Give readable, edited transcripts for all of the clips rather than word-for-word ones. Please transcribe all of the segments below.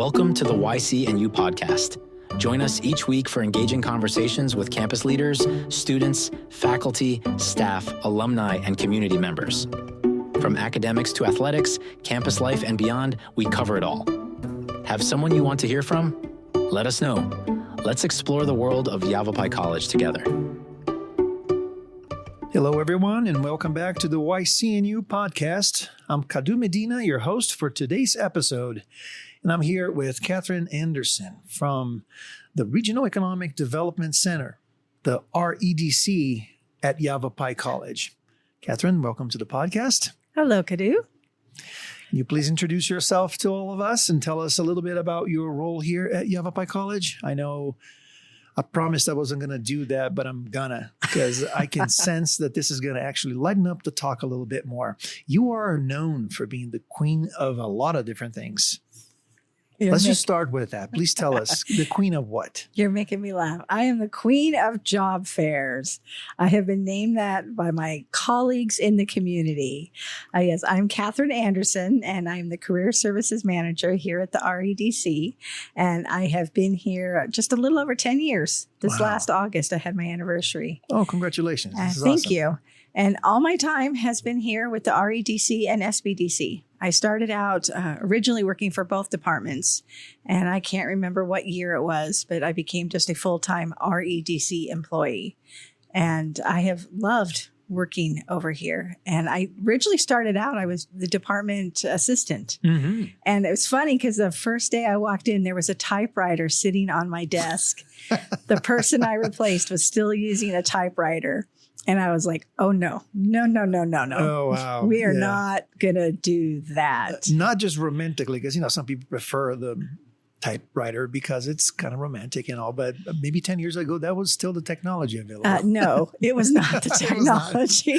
Welcome to the YCNU podcast. Join us each week for engaging conversations with campus leaders, students, faculty, staff, alumni, and community members. From academics to athletics, campus life, and beyond, we cover it all. Have someone you want to hear from? Let us know. Let's explore the world of Yavapai College together. Hello, everyone, and welcome back to the YCNU podcast. I'm Kadu Medina, your host for today's episode, and I'm here with Katherine Anderson from the Regional Economic Development Center, the REDC at Yavapai College. Katherine, welcome to the podcast. Hello, Kadu. Can you please introduce yourself to all of us and tell us a little bit about your role here at Yavapai College? I know I promised I wasn't going to do that, but I'm gonna, because I can sense that this is going to actually lighten up the talk a little bit more. You are known for being the queen of a lot of different things. Let's just start with that. Please tell us, the queen of what? You're making me laugh. I am the queen of job fairs. I have been named that by my colleagues in the community. Yes, I'm Katherine Anderson, and I'm the Career Services Manager here at the REDC. And I have been here just a little over 10 years. This last August, I had my anniversary. Oh, congratulations. Thank you. And all my time has been here with the REDC and SBDC. I started out originally working for both departments, and I can't remember what year it was, but I became just a full-time REDC employee. And I have loved working over here. And I originally started out, I was the department assistant. Mm-hmm. And it was funny because the first day I walked in, there was a typewriter sitting on my desk. The person I replaced was still using a typewriter. And I was like, oh, no. Oh, wow. We are not going to do that. Not just romantically, because, some people prefer the typewriter because it's kind of romantic and all. But maybe 10 years ago, that was still the technology available. No, it was not the technology.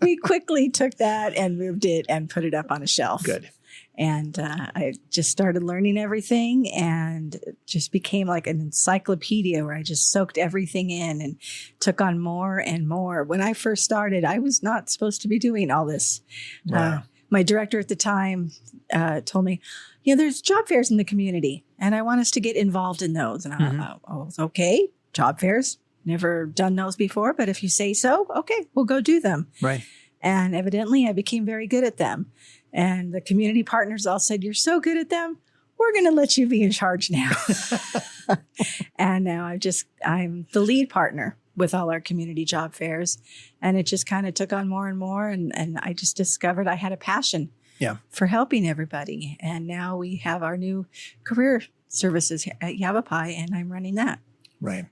We quickly took that and moved it and put it up on a shelf. Good. And I just started learning everything and just became like an encyclopedia where I just soaked everything in and took on more and more. When I first started, I was not supposed to be doing all this. Wow. My director at the time told me, there's job fairs in the community and I want us to get involved in those. And I was okay, job fairs. Never done those before, but if you say so, okay, we'll go do them. Right. And evidently I became very good at them. And the community partners all said, you're so good at them, we're going to let you be in charge now. And now I'm the lead partner with all our community job fairs. And it just kind of took on more and more. And I just discovered I had a passion for helping everybody. And now we have our new career services at Yavapai, and I'm running that. Right.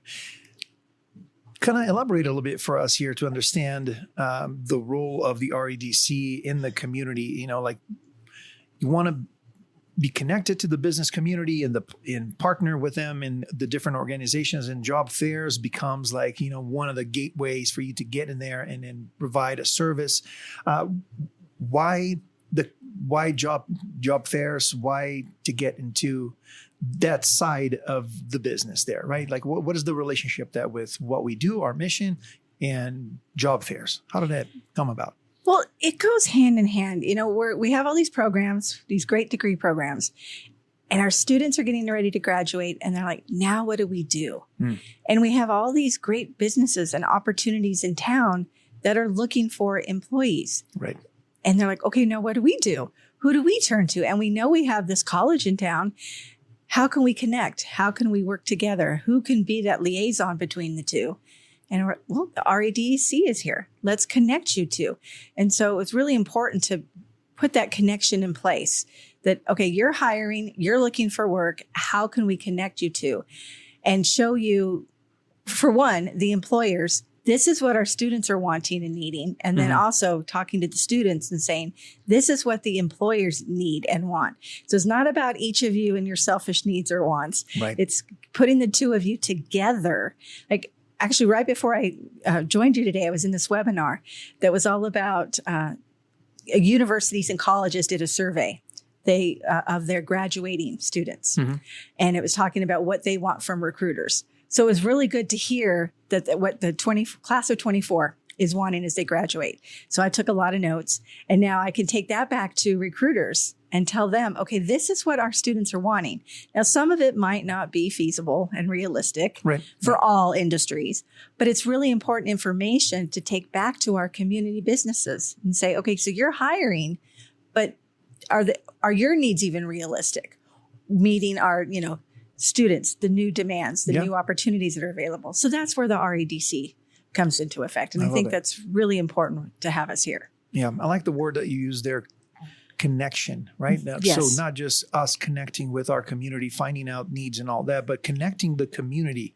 Can I elaborate a little bit for us here to understand the role of the REDC in the community? You want to be connected to the business community and partner with them in the different organizations, and job fairs becomes one of the gateways for you to get in there and then provide a service. Why job fairs? Why to get into that side of the business there, right? Like what is the relationship that with what we do, our mission, and job fairs? How did that come about? Well, it goes hand in hand. We have all these programs, these great degree programs, and our students are getting ready to graduate, and they're like, now what do we do? And we have all these great businesses and opportunities in town that are looking for employees. Right. And they're like, okay, now what do we do? Who do we turn to? And we know we have this college in town. How can we connect? How can we work together? Who can be that liaison between the two? And the REDC is here. Let's connect you two. And so it's really important to put that connection in place that, okay, you're hiring, you're looking for work. How can we connect you two? And show you, for one, the employers, this is what our students are wanting and needing. And then also talking to the students and saying, this is what the employers need and want. So it's not about each of you and your selfish needs or wants. Right. It's putting the two of you together. Like actually right before I joined you today, I was in this webinar that was all about universities and colleges did a survey of their graduating students. And it was talking about what they want from recruiters. So it was really good to hear that what the class of 24 is wanting as they graduate. So I took a lot of notes, and now I can take that back to recruiters and tell them, okay, this is what our students are wanting. Now, some of it might not be feasible and realistic for all industries, but it's really important information to take back to our community businesses and say, okay, so you're hiring, but are your needs even realistic? Meeting our, students, the new demands, the new opportunities that are available. So that's where the REDC comes into effect. And I think that's really important to have us here. Yeah, I like the word that you use there, connection, right? Yes. So not just us connecting with our community, finding out needs and all that, but connecting the community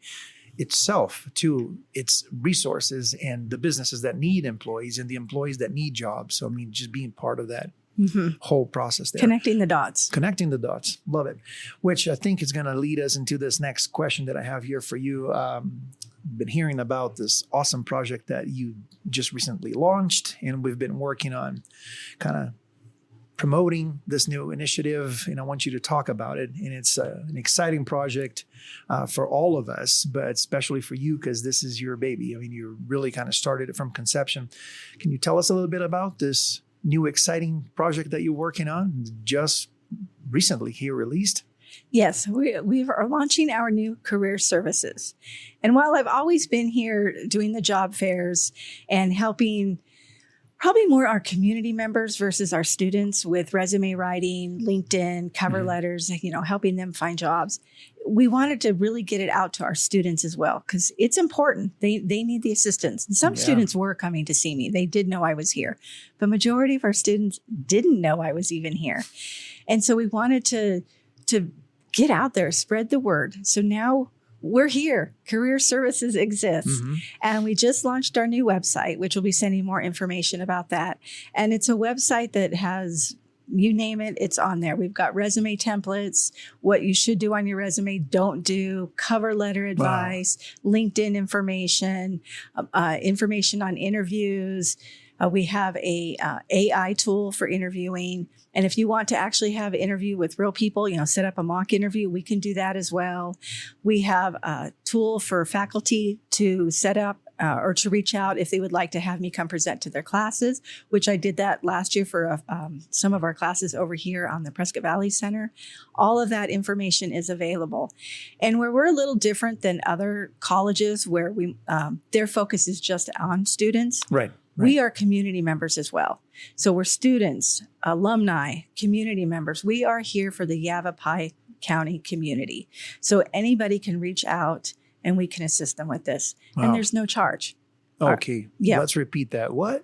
itself to its resources and the businesses that need employees and the employees that need jobs. So, just being part of that whole process there. Connecting the dots. Connecting the dots. Love it. Which I think is going to lead us into this next question that I have here for you. Been hearing about this awesome project that you just recently launched, and we've been working on kind of promoting this new initiative, and I want you to talk about it. And it's an exciting project for all of us, but especially for you because this is your baby. You really kind of started it from conception. Can you tell us a little bit about this new exciting project that you're working on, just recently here released? Yes, we are launching our new career services. And while I've always been here doing the job fairs and helping probably more our community members versus our students with resume writing, LinkedIn, cover letters, helping them find jobs, we wanted to really get it out to our students as well because it's important. They need the assistance. And some students were coming to see me. They did know I was here. But majority of our students didn't know I was even here. And so we wanted to get out there, spread the word. So now we're here. Career services exists. And we just launched our new website, which will be sending more information about that. And it's a website that has, you name it, it's on there. We've got resume templates, what you should do on your resume, don't do, cover letter advice, LinkedIn information, information on interviews. We have a AI tool for interviewing. And if you want to actually have an interview with real people, set up a mock interview, we can do that as well. We have a tool for faculty to set up or to reach out if they would like to have me come present to their classes, which I did that last year for some of our classes over here on the Prescott Valley Center. All of that information is available. And where we're a little different than other colleges where their focus is just on students. Right. We are community members as well. So we're students, alumni, community members. We are here for the Yavapai County community. So anybody can reach out and we can assist them with this. And there's no charge. Okay. Let's repeat that. What?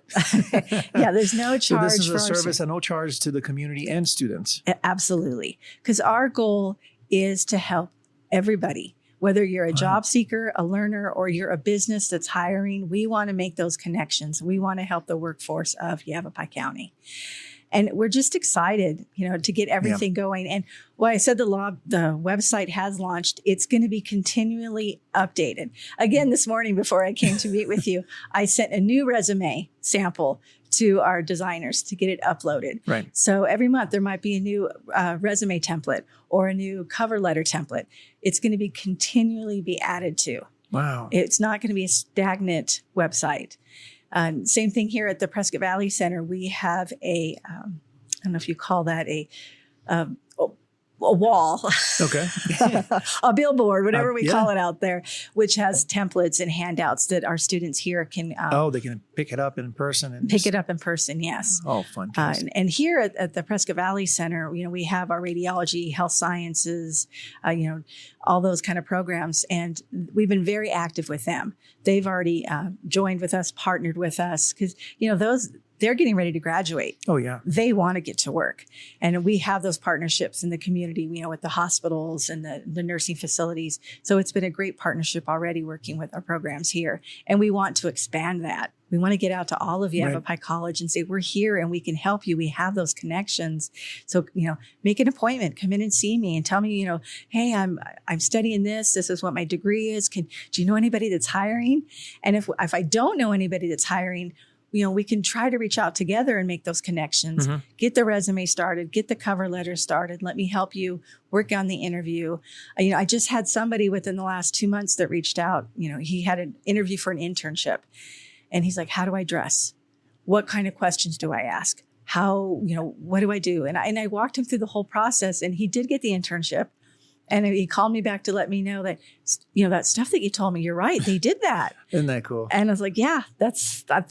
There's no charge. So this is a service and no charge to the community and students. Absolutely. Because our goal is to help everybody. Whether you're a job seeker, a learner, or you're a business that's hiring, we want to make those connections. We want to help the workforce of Yavapai County. And we're just excited, to get everything going. And while I said the website has launched, it's going to be continually updated. Again, this morning before I came to meet with you, I sent a new resume sample to our designers to get it uploaded. Right. So every month there might be a new resume template or a new cover letter template. It's going to be continually be added to. Wow. It's not going to be a stagnant website. Same thing here at the Prescott Valley Center. We have I don't know if you call that a wall, okay, a billboard, whatever we call it out there, which has templates and handouts that our students here can. They can pick it up in person and pick it up in person. Yes. Oh, fun. And here at the Prescott Valley Center, we have our radiology, health sciences, all those kind of programs, and we've been very active with them. They've already joined with us, partnered with us, because they're getting ready to graduate. Oh, yeah. They want to get to work. And we have those partnerships in the community, with the hospitals and the nursing facilities. So it's been a great partnership already working with our programs here. And we want to expand that. We want to get out to all of Yavapai College and say, we're here and we can help you. We have those connections. So, make an appointment, come in and see me and tell me, hey, I'm studying this. This is what my degree is. Do you know anybody that's hiring? And if I don't know anybody that's hiring, we can try to reach out together and make those connections, get the resume started, get the cover letter started. Let me help you work on the interview. I just had somebody within the last 2 months that reached out. He had an interview for an internship and he's like, how do I dress? What kind of questions do I ask? what do I do? And I walked him through the whole process, and he did get the internship. And he called me back to let me know that, that stuff that you told me, you're right. They did that. Isn't that cool? And I was like, yeah,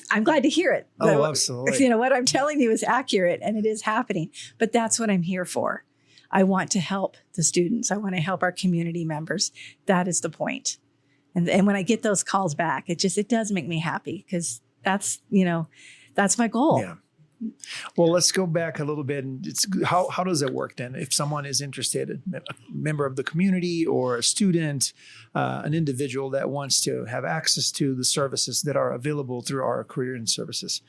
I'm glad to hear it. Oh, absolutely. What I'm telling you is accurate, and it is happening. But that's what I'm here for. I want to help the students. I want to help our community members. That is the point. And when I get those calls back, it does make me happy, because that's my goal. Yeah. Well, let's go back a little bit. And how does it work then? If someone is interested, a member of the community or a student, an individual that wants to have access to the services that are available through our career and services,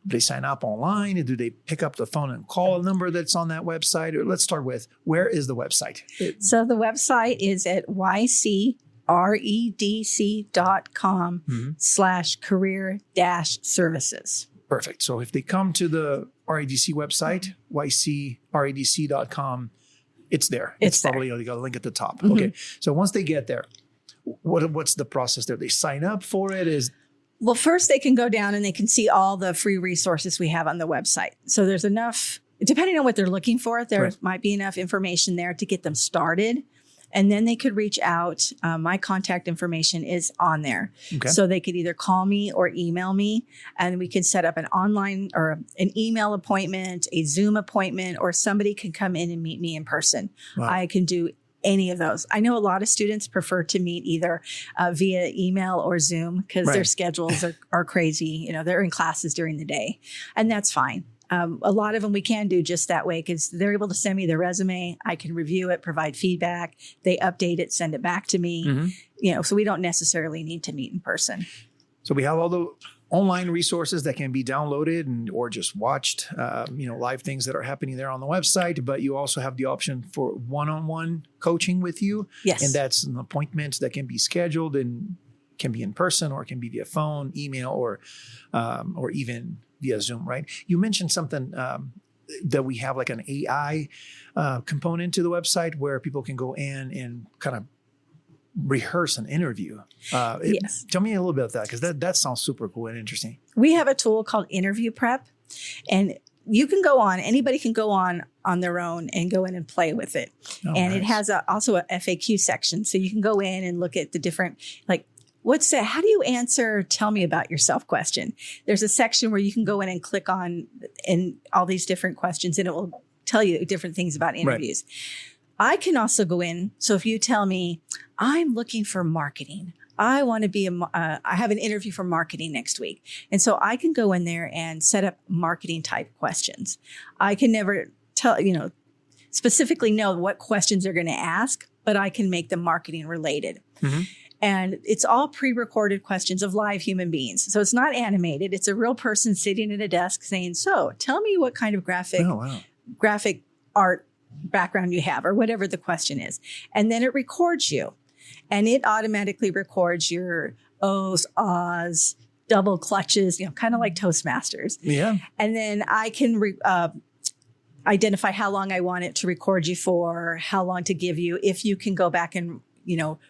they sign up online, and do they pick up the phone and call a number that's on that website? Or let's start with, where is the website? So the website is at ycredc.com/career-services. Perfect. So if they come to the RADC website, ycredc.com, it's there. It's probably got a link at the top. Mm-hmm. Okay. So once they get there, what's the process there? They sign up for it? Well, first they can go down and they can see all the free resources we have on the website. So there's enough, depending on what they're looking for, there might be enough information there to get them started. And then they could reach out. My contact information is on there. Okay. So they could either call me or email me, and we can set up an online or an email appointment, a Zoom appointment, or somebody can come in and meet me in person. Wow. I can do any of those. I know a lot of students prefer to meet either via email or Zoom, because their schedules are crazy. They're in classes during the day, and that's fine. A lot of them we can do just that way, because they're able to send me their resume. I can review it, provide feedback. They update it, send it back to me. Mm-hmm. So we don't necessarily need to meet in person. So we have all the online resources that can be downloaded or just watched, live things that are happening there on the website. But you also have the option for one-on-one coaching with you. Yes. And that's an appointment that can be scheduled and can be in person, or it can be via phone, email, or even via Zoom, right? You mentioned something that we have like an AI component to the website where people can go in and kind of rehearse an interview. Yes. Tell me a little bit about that, because that sounds super cool and interesting. We have a tool called Interview Prep, and you can go on, anybody can go on their own and go in and play with it. Oh, and nice. It has also a FAQ section. So you can go in and look at the different, how do you answer, tell me about yourself question? There's a section where you can go in and click on and all these different questions, and it will tell you different things about interviews. Right. I can also go in. So if you tell me, I'm looking for marketing, I want to be I have an interview for marketing next week. And so I can go in there and set up marketing type questions. I can never specifically know what questions they're going to ask, but I can make them marketing related. Mm-hmm. And it's all pre-recorded questions of live human beings. So it's not animated. It's a real person sitting at a desk saying, so tell me what kind of graphic art background you have, or whatever the question is. And then it records you. And it automatically records your O's, ahs, double clutches, kind of like Toastmasters. Yeah. And then I can identify how long I want it to record you for, how long to give you, if you can go back and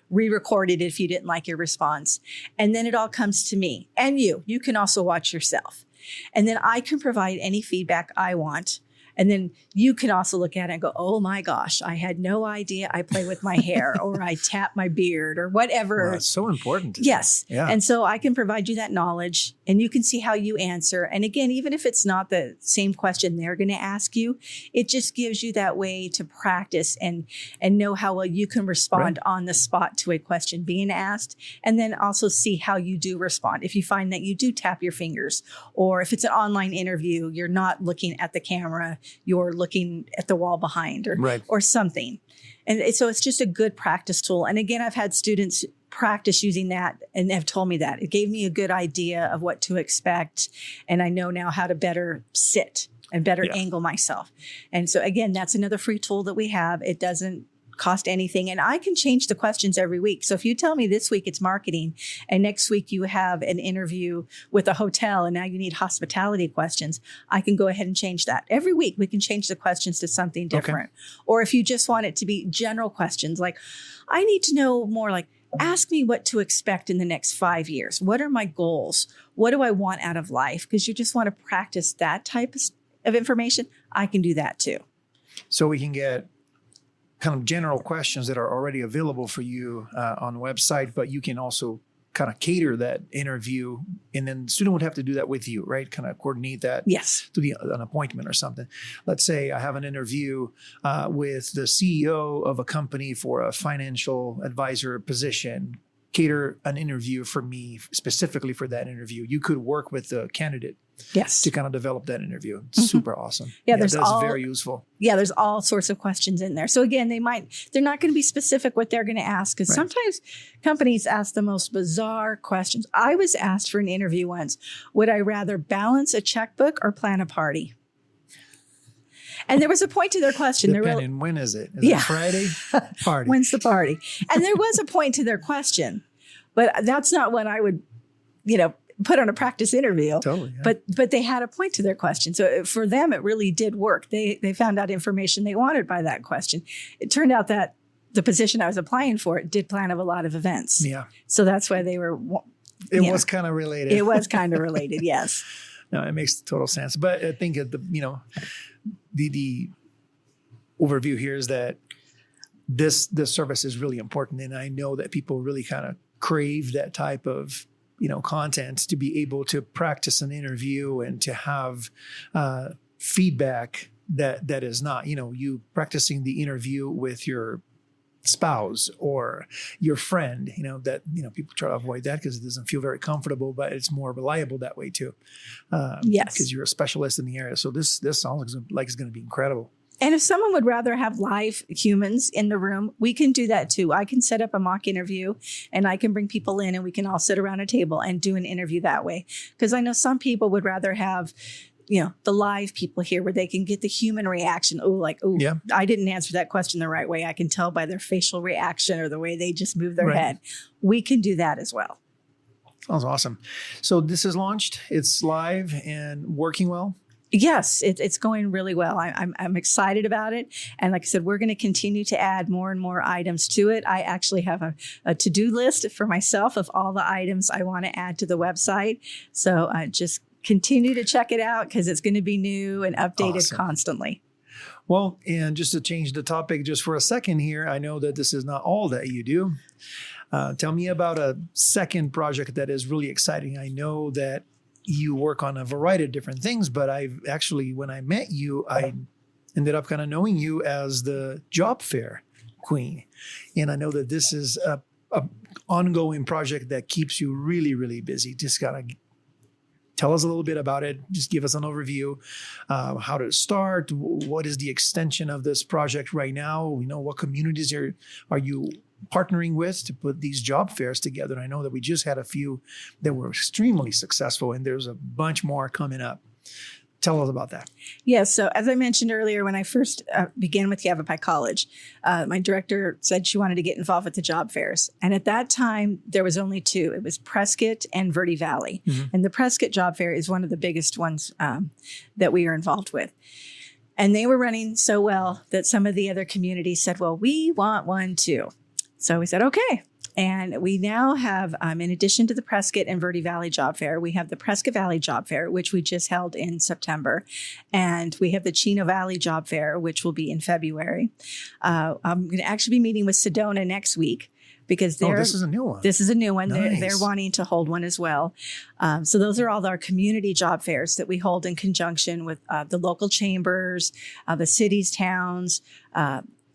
re-record it if you didn't like your response. And then it all comes to me, and you can also watch yourself. And then I can provide any feedback I want. And then you can also look at it and go, oh my gosh, I had no idea I play with my hair, or I tap my beard, or whatever. Well, it's so important. Yes. Yeah. And so I can provide you that knowledge, and you can see how you answer. And again, even if it's not the same question they're going to ask you, it just gives you that way to practice and know how well you can respond on the spot to a question being asked. And then also see how you do respond. If you find that you do tap your fingers, or if it's an online interview, you're not looking at the camera, you're looking at the wall behind, or something. And so it's just a good practice tool. And again, I've had students practice using that and have told me that it gave me a good idea of what to expect. And I know now how to better sit and better angle myself. And so again, that's another free tool that we have. It doesn't cost anything. And I can change the questions every week. So if you tell me this week it's marketing, and next week you have an interview with a hotel, and now you need hospitality questions, I can go ahead and change that. Every week we can change the questions to something different. Okay. Or if you just want it to be general questions, like I need to know more, like, ask me what to expect in the next 5 years. What are my goals? What do I want out of life? Because you just want to practice that type of information. I can do that too. So we can get kind of general questions that are already available for you on the website, but you can also kind of cater that interview, and then the student would have to do that with you, right? Kind of coordinate that Yes. to an appointment or something. Let's say I have an interview with the CEO of a company for a financial advisor position. Cater an interview for me specifically for that interview. You could work with the candidate Yes. to kind of develop that interview. It's super awesome. Yeah, that's very useful. Yeah, there's all sorts of questions in there. So again, they're not going to be specific what they're going to ask, because sometimes companies ask the most bizarre questions. I was asked for an interview once, would I rather balance a checkbook or plan a party? And there was a point to their question. Depending, when is it? Is it Friday? Party. When's the party? And there was a point to their question, but that's not what I would, put on a practice interview. Totally. Yeah. But they had a point to their question. So for them, it really did work. They found out information they wanted by that question. It turned out that the position I was applying for did plan of a lot of events. Yeah. So that's why they were. It was kind of related. It was kind of related. Yes. No, it makes total sense. But I think the overview here is that this service is really important, and I know that people really kind of crave that type of content to be able to practice an interview and to have feedback that is not you practicing the interview with your spouse or your friend. People try to avoid that because it doesn't feel very comfortable, but it's more reliable that way too. Yes, because you're a specialist in the area. So this sounds like it's going to be incredible. And if someone would rather have live humans in the room, we can do that too. I can set up a mock interview and I can bring people in and we can all sit around a table and do an interview that way. Because I know some people would rather have, the live people here where they can get the human reaction. I didn't answer that question the right way. I can tell by their facial reaction or the way they just move their head. We can do that as well. Sounds awesome. So this is launched. It's live and working well. Yes, it's going really well. I'm excited about it. And like I said, we're going to continue to add more and more items to it. I actually have a to-do list for myself of all the items I want to add to the website. So just continue to check it out because it's going to be new and updated constantly. Well, and just to change the topic just for a second here, I know that this is not all that you do. Tell me about a second project that is really exciting. I know that you work on a variety of different things, but when I met you, I ended up kind of knowing you as the job fair queen. And I know that this is a ongoing project that keeps you really, really busy. Just gotta tell us a little bit about it. Just give us an overview. How did it start? What is the extension of this project right now? What communities are you partnering with to put these job fairs together? And I know that we just had a few that were extremely successful, and there's a bunch more coming up. Tell us about that. Yes. So as I mentioned earlier, when I first began with Yavapai College, my director said she wanted to get involved with the job fairs. And at that time, there was only two. It was Prescott and Verde Valley. Mm-hmm. And the Prescott job fair is one of the biggest ones that we are involved with. And they were running so well that some of the other communities said, well, we want one too. So we said, okay. And we now have, in addition to the Prescott and Verde Valley Job Fair, we have the Prescott Valley Job Fair, which we just held in September. And we have the Chino Valley Job Fair, which will be in February. I'm going to actually be meeting with Sedona next week because this is a new one. This is a new one. Nice. They're wanting to hold one as well. So those are all our community job fairs that we hold in conjunction with the local chambers, the cities, towns,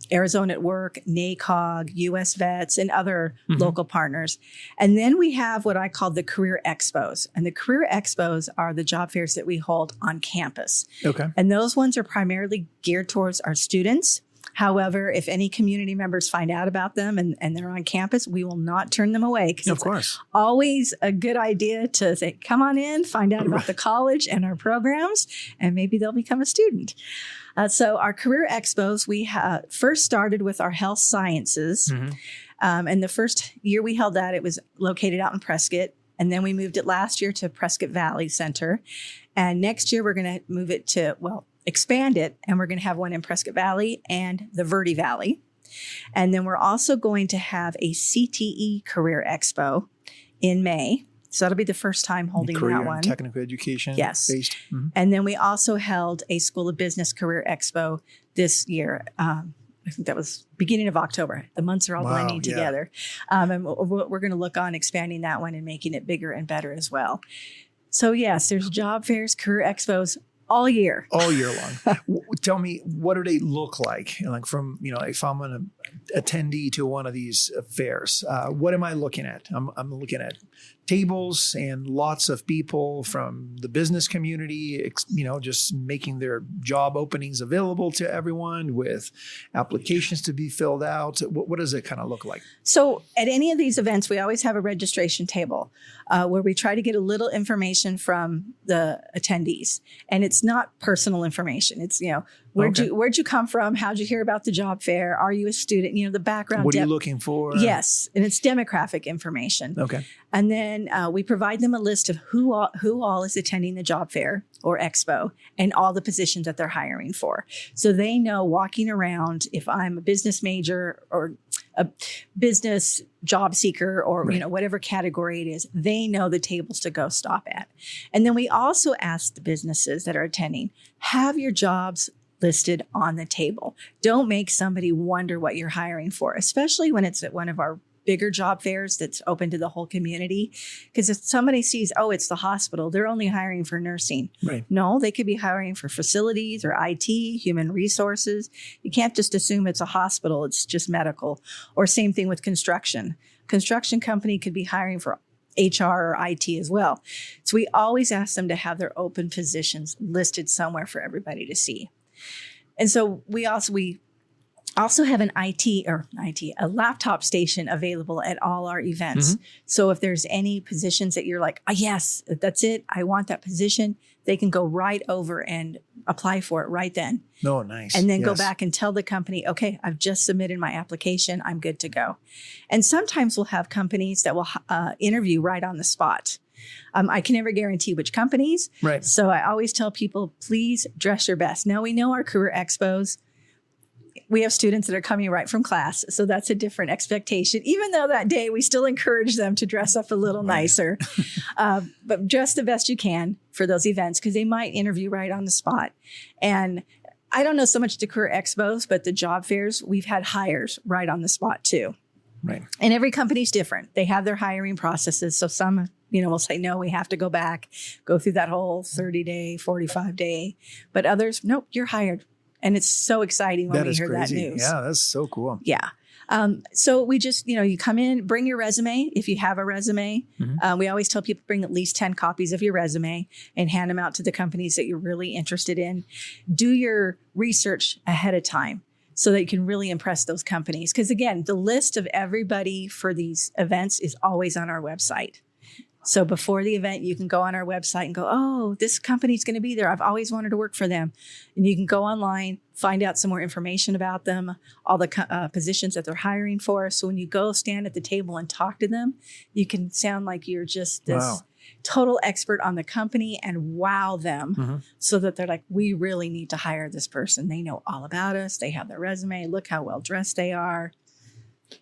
Arizona at Work, NACOG, US Vets, and other local partners. And then we have what I call the Career Expos. And the Career Expos are the job fairs that we hold on campus. Okay. And those ones are primarily geared towards our students. However, if any community members find out about them and they're on campus, we will not turn them away. Because of course, always a good idea to say, come on in, find out about the college and our programs, and maybe they'll become a student. So our Career Expos, we first started with our health sciences. Mm-hmm. And the first year we held that, it was located out in Prescott. And then we moved it last year to Prescott Valley Center. And next year we're going to move it to, expand it. And we're going to have one in Prescott Valley and the Verde Valley. And then we're also going to have a CTE Career Expo in May. So that'll be the first time holding Career that one. and technical education Yes. based. Mm-hmm. And then we also held a School of Business Career Expo this year. I think that was beginning of October. The months are all blending together. And we're going to look on expanding that one and making it bigger and better as well. So yes, there's job fairs, career expos all year. All year long. Tell me, what do they look like? Like from, if I'm an attendee to one of these fairs, what am I looking at? I'm looking at tables and lots of people from the business community, just making their job openings available to everyone with applications to be filled out. What does it kind of look like? So at any of these events, we always have a registration table where we try to get a little information from the attendees. And it's not personal information. It's, where'd you come from? How'd you hear about the job fair? Are you a student? The background. What are you looking for? Yes. And it's demographic information. Okay. And then we provide them a list of who all is attending the job fair or expo and all the positions that they're hiring for. So they know walking around, if I'm a business major or a business job seeker or, whatever category it is, they know the tables to go stop at. And then we also ask the businesses that are attending, have your jobs listed on the table. Don't make somebody wonder what you're hiring for, especially when it's at one of our bigger job fairs that's open to the whole community. Because if somebody sees, oh, it's the hospital, they're only hiring for nursing. Right. No, they could be hiring for facilities or IT, human resources. You can't just assume it's a hospital, it's just medical. Or same thing with construction. Construction company could be hiring for HR or IT as well. So we always ask them to have their open positions listed somewhere for everybody to see. And so we also have a laptop station available at all our events. Mm-hmm. So if there's any positions that you're like, oh, yes, that's it, I want that position, they can go right over and apply for it right then. Oh, nice. And then go back and tell the company, okay, I've just submitted my application, I'm good to go. And sometimes we'll have companies that will interview right on the spot. I can never guarantee which companies. Right. So I always tell people, please dress your best. Now we know our career expos, we have students that are coming right from class. So that's a different expectation, even though that day we still encourage them to dress up a little nicer. But dress the best you can for those events because they might interview right on the spot. And I don't know so much the career expos, but the job fairs, we've had hires right on the spot too. Right. And every company's different. They have their hiring processes. So some, will say, no, we have to go back, go through that whole 30-day, 45-day. But others, nope, you're hired. And it's so exciting when we hear that news. Yeah, that's so cool. Yeah. So we just, you come in, bring your resume. If you have a resume, we always tell people bring at least 10 copies of your resume and hand them out to the companies that you're really interested in. Do your research ahead of time so that you can really impress those companies. Because again, the list of everybody for these events is always on our website. So before the event, you can go on our website and go, oh, this company's going to be there. I've always wanted to work for them. And you can go online, find out some more information about them, all the positions that they're hiring for. So when you go stand at the table and talk to them, you can sound like you're just this total expert on the company and wow them so that they're like, we really need to hire this person. They know all about us. They have their resume. Look how well dressed they are.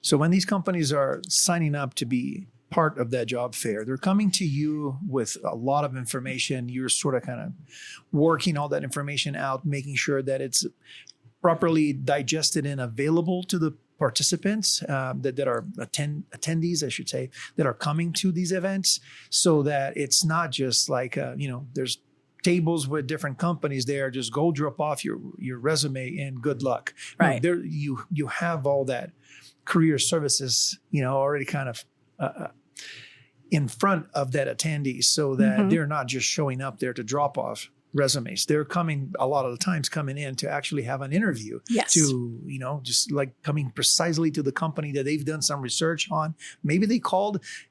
So when these companies are signing up to be part of that job fair, they're coming to you with a lot of information. You're sort of kind of working all that information out, making sure that it's properly digested and available to the participants that are attendees, I should say, that are coming to these events, so that it's not just like, there's tables with different companies there. Just go drop off your resume and good luck. Right. There you have all that career services, already kind of in front of that attendee, so that they're not just showing up there to drop off resumes. They're coming a lot of the times in to actually have an interview. Yes. To, just like coming precisely to the company that they've done some research on. Maybe they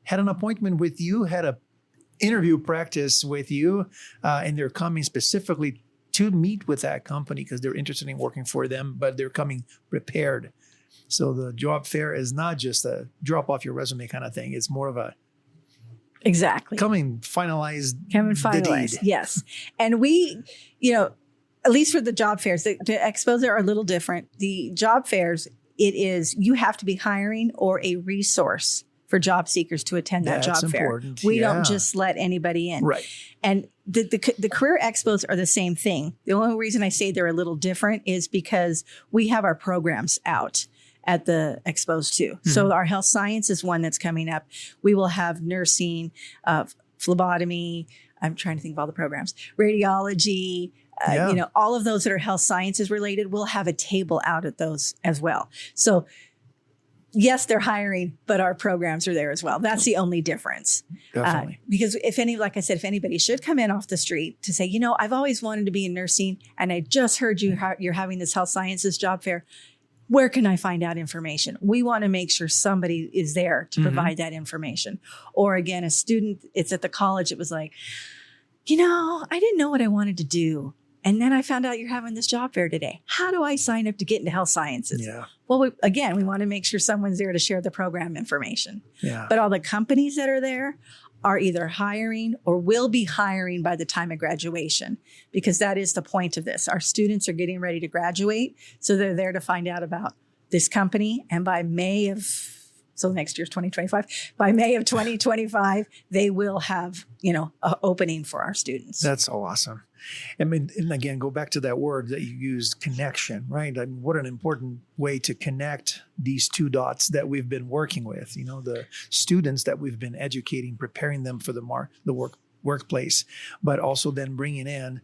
had an appointment with you, had a interview practice with you, and they're coming specifically to meet with that company because they're interested in working for them, but they're coming prepared. So the job fair is not just a drop off your resume kind of thing. It's more of a finalized. Yes. And we, at least for the job fairs, the expos are a little different. The job fairs, you have to be hiring or a resource for job seekers to attend that That's job fair. important. We don't just let anybody in. Right. And the career expos are the same thing. The only reason I say they're a little different is because we have our programs out at the expos too. So our health science is one that's coming up. We will have nursing, phlebotomy. I'm trying to think of all the programs, radiology, all of those that are health sciences related. We'll have a table out at those as well. So yes, they're hiring, but our programs are there as well. That's the only difference. Definitely. Because like I said, if anybody should come in off the street to say, I've always wanted to be in nursing and I just heard you're having this health sciences job fair. Where can I find out information? We want to make sure somebody is there to provide that information. Or again, a student, it's at the college. It was like, I didn't know what I wanted to do. And then I found out you're having this job fair today. How do I sign up to get into health sciences? Yeah. Well, we want to make sure someone's there to share the program information. Yeah. But all the companies that are there are either hiring or will be hiring by the time of graduation, because that is the point of this. Our students are getting ready to graduate, so they're there to find out about this company. And by next year's 2025, by May of 2025, they will have, an opening for our students. That's so awesome. I mean, and again, go back to that word that you used, connection, right? I mean, what an important way to connect these two dots that we've been working with, the students that we've been educating, preparing them for the workplace, but also then bringing in,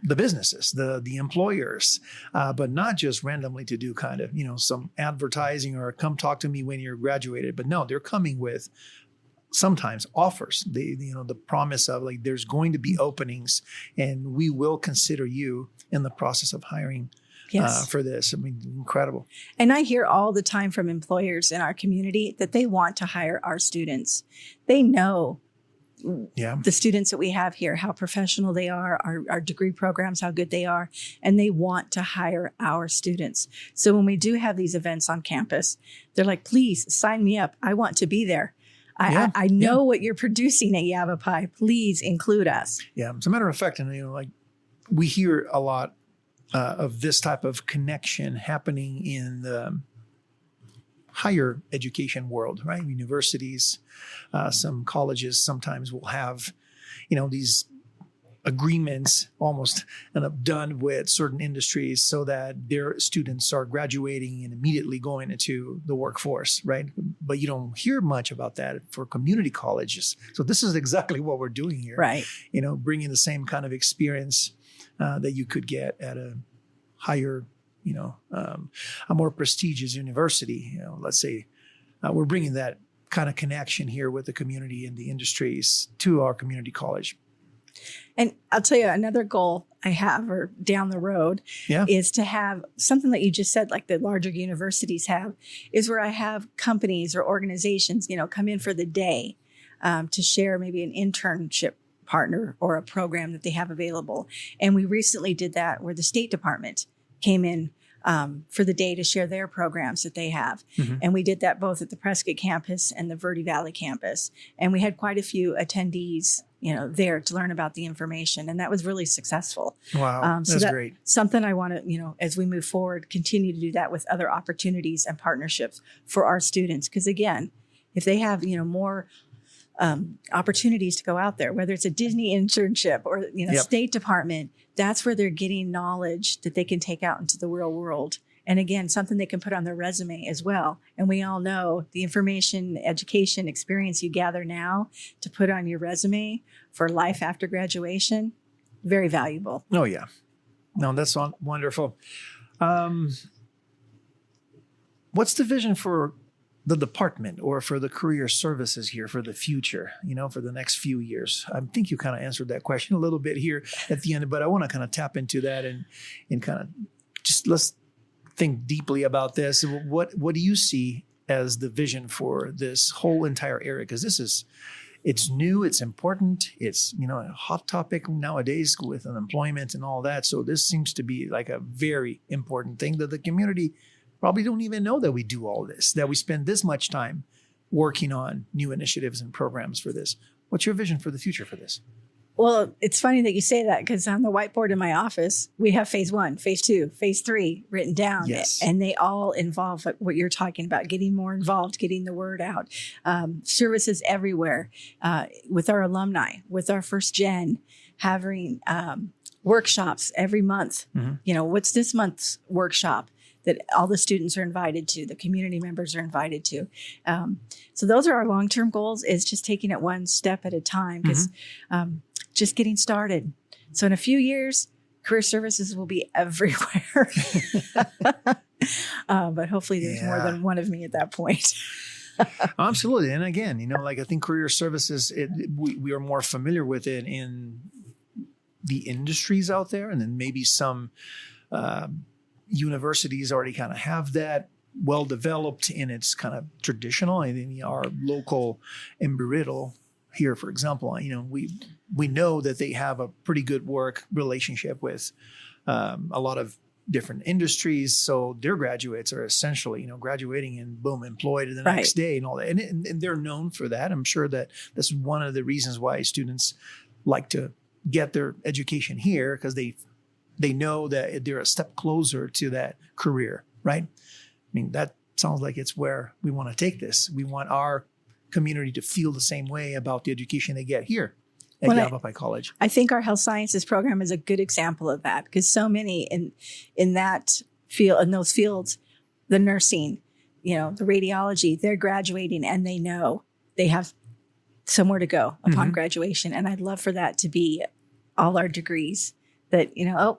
the businesses, the employers, but not just randomly to do kind of, some advertising or come talk to me when you're graduated. But no, they're coming with sometimes offers, the promise of like, there's going to be openings and we will consider you in the process of hiring for this. I mean, incredible. And I hear all the time from employers in our community that they want to hire our students. They know the students that we have here, how professional they are, our degree programs, how good they are, and they want to hire our students. So when we do have these events on campus, they're like, please sign me up. I want to be there. I know what you're producing at Yavapai. Please include us. Yeah. As a matter of fact, and we hear a lot of this type of connection happening in the higher education world, right? Universities, some colleges sometimes will have, these agreements almost done with certain industries so that their students are graduating and immediately going into the workforce, right? But you don't hear much about that for community colleges. So this is exactly what we're doing here, right? Bringing the same kind of experience that you could get at a higher, a more prestigious university. Let's say we're bringing that kind of connection here with the community and the industries to our community college. And I'll tell you another goal I have, or down the road, is to have something that you just said, like the larger universities have, is where I have companies or organizations, come in for the day to share maybe an internship partner or a program that they have available. And we recently did that where the State Department came in for the day to share their programs that they have. And we did that both at the Prescott campus and the Verde Valley campus. And we had quite a few attendees there to learn about the information. And that was really successful. Wow. That's great. Something I want to, as we move forward, continue to do that with other opportunities and partnerships for our students. Because again, if they have, more opportunities to go out there, whether it's a Disney internship or, State Department, that's where they're getting knowledge that they can take out into the real world. And again, something they can put on their resume as well. And we all know the information, education, experience you gather now to put on your resume for life after graduation, very valuable. Oh, yeah. No, that's wonderful. What's the vision for the department or for the career services here for the future, for the next few years? I think you kind of answered that question a little bit here at the end, but I want to kind of tap into that and kind of just let's think deeply about this. What do you see as the vision for this whole entire area? Because it's new, it's important, it's a hot topic nowadays with unemployment and all that. So this seems to be like a very important thing that the community probably don't even know that we do all this, that we spend this much time working on new initiatives and programs for this. What's your vision for the future for this? Well, it's funny that you say that because on the whiteboard in my office, we have phase 1, phase 2, phase 3 written down. Yes. And they all involve what you're talking about, getting more involved, getting the word out, services everywhere with our alumni, with our first gen, having workshops every month. Mm-hmm. What's this month's workshop that all the students are invited to, the community members are invited to. So those are our long-term goals, is just taking it one step at a time, because just getting started. So in a few years, career services will be everywhere. But hopefully there's more than one of me at that point. Absolutely. And again, I think career services, we are more familiar with it in the industries out there. And then maybe some universities already kind of have that well developed, and it's kind of traditional. I think our local Embry-Riddle here, for example, we know that they have a pretty good work relationship with a lot of different industries. So their graduates are essentially, graduating and boom, employed the next day and all that. And they're known for that. I'm sure that that's one of the reasons why students like to get their education here, because they know that they're a step closer to that career, right? I mean, that sounds like it's where we want to take this. We want our community to feel the same way about the education they get here at Yavapai College. I think our health sciences program is a good example of that, because so many in that field, in those fields, the nursing, the radiology, they're graduating and they know they have somewhere to go upon graduation. And I'd love for that to be all our degrees, that,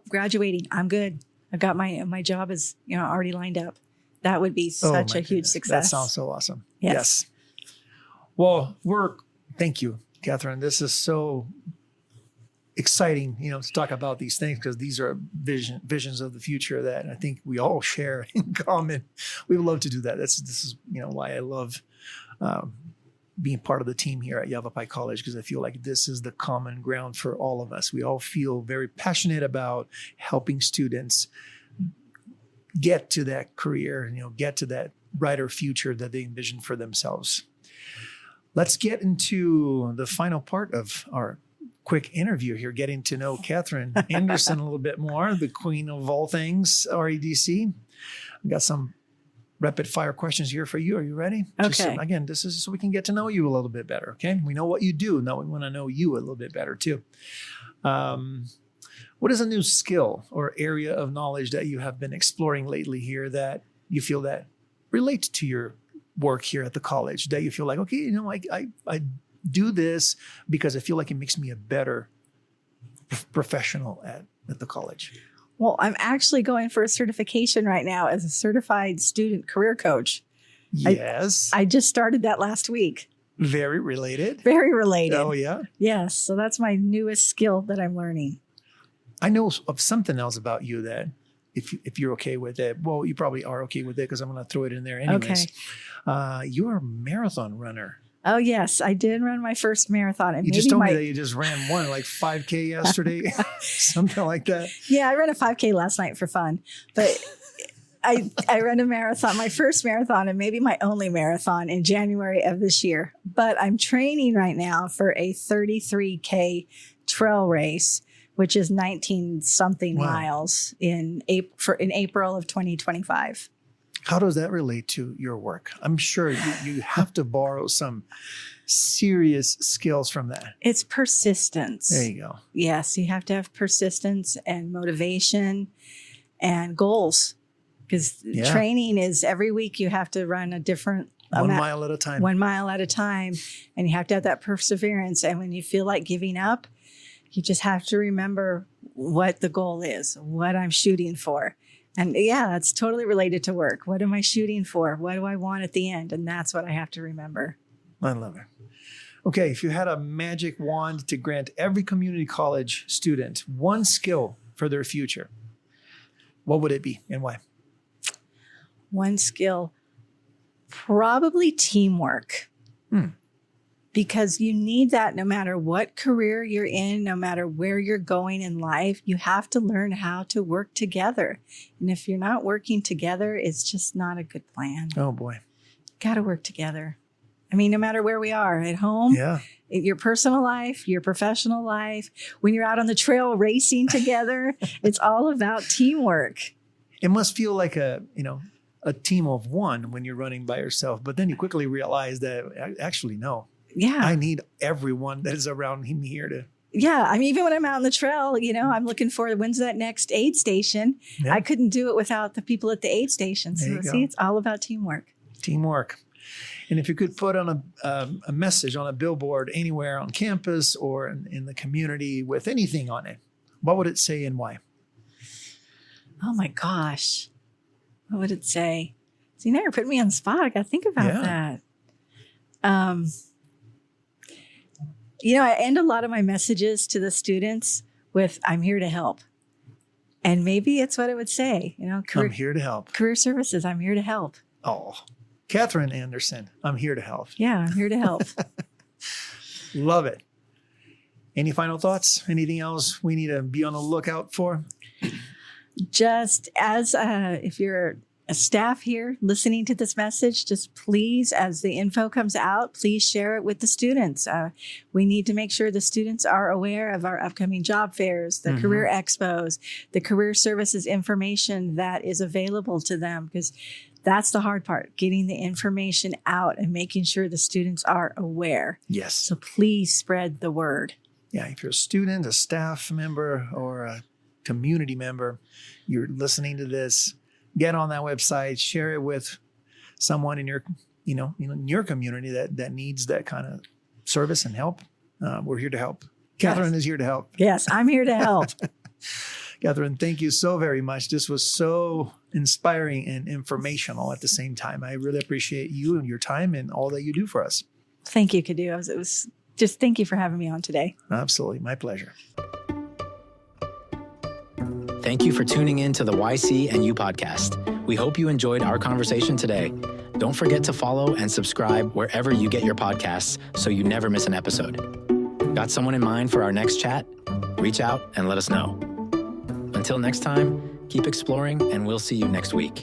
graduating, I'm good. I've got my job is, already lined up. That would be such a huge success. That sounds so awesome. Yes. Well, thank you, Katherine. This is so exciting, to talk about these things, because these are visions of the future that I think we all share in common. We would love to do that. This is, why I love being part of the team here at Yavapai College, because I feel like this is the common ground for all of us. We all feel very passionate about helping students get to that career, get to that brighter future that they envision for themselves. Let's get into the final part of our quick interview here, getting to know Katherine Anderson a little bit more, the queen of all things REDC. I've got some rapid fire questions here for you. Are you ready? Okay. Again, this is so we can get to know you a little bit better. Okay. We know what you do. Now we want to know you a little bit better too. What is a new skill or area of knowledge that you have been exploring lately here that you feel that relates to your work here at the college, that you feel like, okay, I do this because I feel like it makes me a better professional at the college? Well, I'm actually going for a certification right now as a certified student career coach. Yes. I just started that last week. Very related. Very related. Oh, yeah? Yes. So that's my newest skill that I'm learning. I know of something else about you that if you're okay with it, well, you probably are okay with it, because I'm going to throw it in there anyways. Okay. You're a marathon runner. Oh, yes. I did run my first marathon. And you just told me that you just ran one, like 5K yesterday, something like that. Yeah, I ran a 5K last night for fun. But I ran a marathon, my first marathon, and maybe my only marathon in January of this year. But I'm training right now for a 33K trail race, which is 19-something miles in April of 2025. How does that relate to your work? I'm sure you have to borrow some serious skills from that. It's persistence. There you go. Yes, you have to have persistence and motivation and goals, because training is every week you have to run a different 1 mile at a time. 1 mile at a time. And you have to have that perseverance. And when you feel like giving up, you just have to remember what the goal is, what I'm shooting for. And that's totally related to work. What am I shooting for? What do I want at the end? And that's what I have to remember. I love it. Okay, if you had a magic wand to grant every community college student one skill for their future, what would it be and why? One skill, probably teamwork. Because you need that no matter what career you're in, no matter where you're going in life, you have to learn how to work together. And if you're not working together, it's just not a good plan. Oh, boy. Got to work together. I mean, no matter where we are, at home, Yeah. your personal life, your professional life, when you're out on the trail racing together, it's all about teamwork. It must feel like a team of one when you're running by yourself, but then you quickly realize that actually, no, Yeah. I need everyone that is around me here to. Yeah. I mean, even when I'm out on the trail, I'm looking for when's that next aid station. Yeah. I couldn't do it without the people at the aid station. There So you see, go. it's all about teamwork. Teamwork. And if you could put on a message on a billboard anywhere on campus or in the community with anything on it, what would it say and why? Oh my gosh. What would it say? See, now you're putting me on the spot. I got to think about that. I end a lot of my messages to the students with, I'm here to help. And maybe it's what it would say, I'm here to help. Career services, I'm here to help. Oh, Katherine Anderson, I'm here to help. Yeah, I'm here to help. Love it. Any final thoughts? Anything else we need to be on the lookout for? Just as if you're a staff here listening to this message, just please, as the info comes out, please share it with the students. We need to make sure the students are aware of our upcoming job fairs, the career expos, the career services information that is available to them, because that's the hard part, getting the information out and making sure the students are aware. Yes. So please spread the word. Yeah, if you're a student, a staff member, or a community member, you're listening to this, get on that website, share it with someone in your, in your community that needs that kind of service and help. We're here to help. Katherine is here to help. Yes, I'm here to help. Katherine, thank you so very much. This was so inspiring and informational at the same time. I really appreciate you and your time and all that you do for us. Thank you, Kadu. It was just thank you for having me on today. Absolutely. My pleasure. Thank you for tuning in to the YCNU podcast. We hope you enjoyed our conversation today. Don't forget to follow and subscribe wherever you get your podcasts so you never miss an episode. Got someone in mind for our next chat? Reach out and let us know. Until next time, keep exploring, and we'll see you next week.